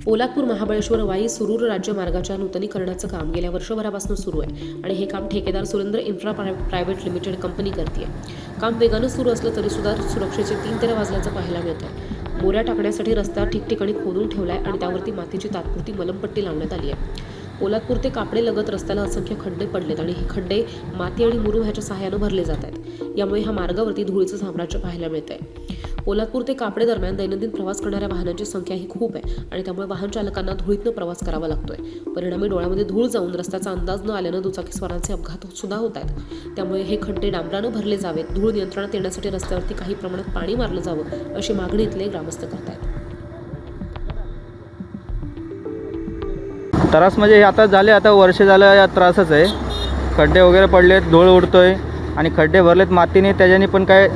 पोलादपूर महाबळेश्वर वाई सुरूर राज्य मार्गाच्या नूतनीकरणाचं काम गेल्या वर्षभरापासून सुरू आहे आणि हे काम ठेकेदार Surendra infra private limited company करते. काम वेगानं सुरू असलं तरी सुद्धा सुरक्षेचे 3 तेरे वाजल्याचं पाहायला मिळतं. मोऱ्या टाकण्यासाठी रस्ता ठिकठिकाणी खोदून ठेवलाय आणि त्यावरती मातीची तात्पुरती मलमपट्टी लावण्यात आली आहे. पोलादपूर ते कापडे लगत रस्त्याला असंख्य खड्डे पडलेत आणि हे खड्डे माती आणि मुरुम ह्याच्या सहाय्यानं भरले जात आहेत. यामुळे ह्या मार्गावरती धुळीचं साम्राज्य पाहायला मिळतंय. पोलादपूर ते कापडे दरम्यान दैनंदिन प्रवास करणाऱ्या वाहनांची संख्या ही खूप आहे आणि त्यामुळे वाहन चालकांना धुळीतनं प्रवास करावा लागतोय. परिणामी डोळ्यामध्ये धूळ जाऊन रस्त्याचा अंदाज न आल्यानं दुचाकीस्वारांचे अपघात सुद्धा होत आहेत. त्यामुळे हे खड्डे डांबरानं भरले जावेत. धूळ नियंत्रणात येण्यासाठी रस्त्यावरती काही प्रमाणात पाणी मारलं जावं अशी मागणी इथले ग्रामस्थ करतायत. त्रास म्हणजे हे आता झाले, आता वर्ष झालं या त्रासच आहे. खड्डे वगैरे पडलेत, धूळ उडतोय आणि खड्डे भरलेत मातीने, त्याच्याने पण काय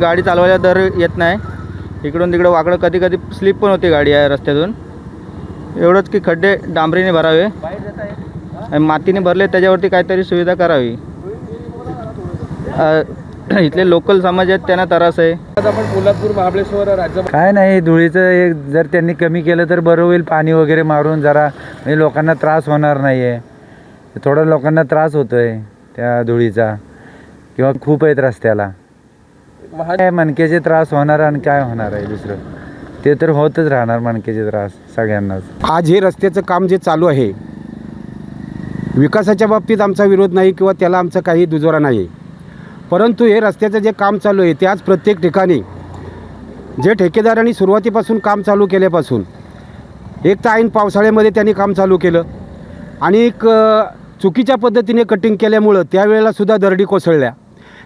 गाडी चालवायला दर येत नाही. इकडून तिकडं वाकडं कधी कधी स्लिप पण होते गाडी या रस्त्यातून. एवढंच की खड्डे डांबरीने भरावे आणि मातीने भरले त्याच्यावरती काहीतरी सुविधा करावी. इथले लोकल समाज आहेत त्यांना त्रास आहे. आता आपण पोलादपूर महाबळेश्वर राज्य काय नाही, धुळीचं एक जर त्यांनी कमी केलं तर बरं होईल. पाणी वगैरे मारून जरा म्हणजे लोकांना त्रास होणार नाही आहे. थोडं लोकांना त्रास होतो आहे त्या धुळीचा, किंवा खूप आहेत रस्त्याला. काय मणक्याचे त्रास होणार आणि काय होणार आहे दुसरं, ते तर होतच राहणार मणक्याचे त्रास सगळ्यांनाच. आज हे रस्त्याचं काम जे चालू आहे, विकासाच्या बाबतीत आमचा विरोध नाही किंवा त्याला आमचा काही दुजोरा नाही, परंतु हे रस्त्याचं जे काम चालू आहे ते आज प्रत्येक ठिकाणी जे ठेकेदारांनी सुरुवातीपासून काम चालू केल्यापासून, एक तर ऐन पावसाळ्यामध्ये त्यांनी काम चालू केलं आणि एक चुकीच्या पद्धतीने कटिंग केल्यामुळं त्यावेळेलासुद्धा दरडी कोसळल्या.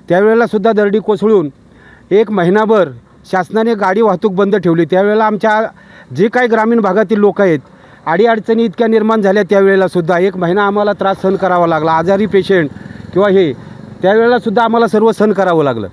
त्यावेळेलासुद्धा दरडी कोसळून एक महिनाभर शासनाने गाडी वाहतूक बंद ठेवली. त्यावेळेला आमच्या जे काही ग्रामीण भागातील लोक आहेत, अडीअडचणी इतक्या निर्माण झाल्या. त्यावेळेलासुद्धा एक महिना आम्हाला त्रास सहन करावा लागला. आजारी पेशंट किंवा हे त्यावेळेलासुद्धा आम्हाला सर्व सहन करावं लागलं.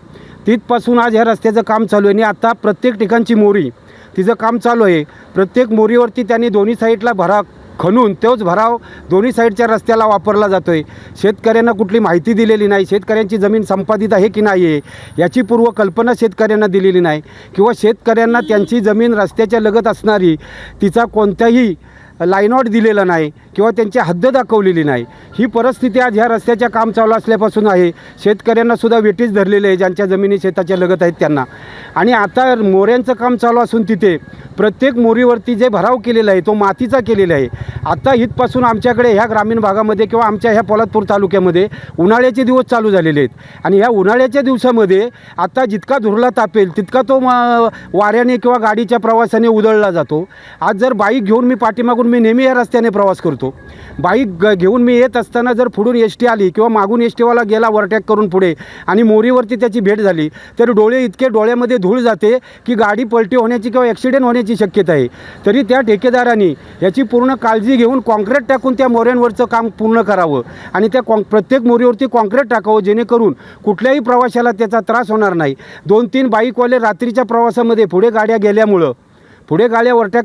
तिथपासून आज ह्या रस्त्याचं काम चालू आहे आणि आता प्रत्येक ठिकाणची मोरी तिचं काम चालू आहे. प्रत्येक मोरीवरती त्यांनी दोन्ही साईडला भराव खणून तोच भराव दोन्ही साईडच्या रस्त्याला वापरला जातो आहे. शेतकऱ्यांना कुठली माहिती दिलेली नाही. शेतकऱ्यांची जमीन संपादित आहे की नाही आहे याची पूर्वकल्पना शेतकऱ्यांना दिलेली नाही, किंवा शेतकऱ्यांना त्यांची जमीन रस्त्याच्या लगत असणारी तिचा कोणत्याही लाईनआउट दिलेला नाही किंवा त्यांची हद्द दाखवलेली नाही. ही परिस्थिती आज ह्या रस्त्याच्या काम चालू असल्यापासून आहे. शेतकऱ्यांनासुद्धा वेटीस धरलेले आहे ज्यांच्या जमिनी शेताच्या लगत आहेत त्यांना. आणि आता मोऱ्यांचं काम चालू असून तिथे प्रत्येक मोरीवरती जे भराव केलेला आहे तो मातीचा केलेला आहे. आता इथपासून आमच्याकडे ह्या ग्रामीण भागामध्ये किंवा आमच्या ह्या पोलादपूर तालुक्यामध्ये उन्हाळ्याचे दिवस चालू झालेले आहेत आणि ह्या उन्हाळ्याच्या दिवसामध्ये आता जितका धुरला तापेल तितका तो वाऱ्याने किंवा गाडीच्या प्रवासाने उधळला जातो. आज जर बाईक घेऊन मी पाठीमागून मी नेहमी या रस्त्याने प्रवास करतो. बाईक घेऊन मी येत असताना जर पुढून एस टी आली किंवा मागून एस टीवाला गेला ओव्हरटेक करून पुढे आणि मोरीवरती त्याची भेट झाली तर डोळ्यामध्ये धूळ जाते की गाडी पलटी होण्याची किंवा ॲक्सिडेंट होण्याची शक्यता आहे. तरी त्या ठेकेदारांनी याची पूर्ण काळजी घेऊन कॉन्क्रीट टाकून त्या मोऱ्यांवरचं काम पूर्ण करावं आणि त्या प्रत्येक मोरीवरती कॉन्क्रीट टाकावं, जेणेकरून कुठल्याही प्रवाशाला त्याचा त्रास होणार नाही. 2-3 बाईकवाले रात्रीच्या प्रवासामध्ये पुढे गाड्या गेल्यामुळं पुढे गाड्या ओव्हरटेक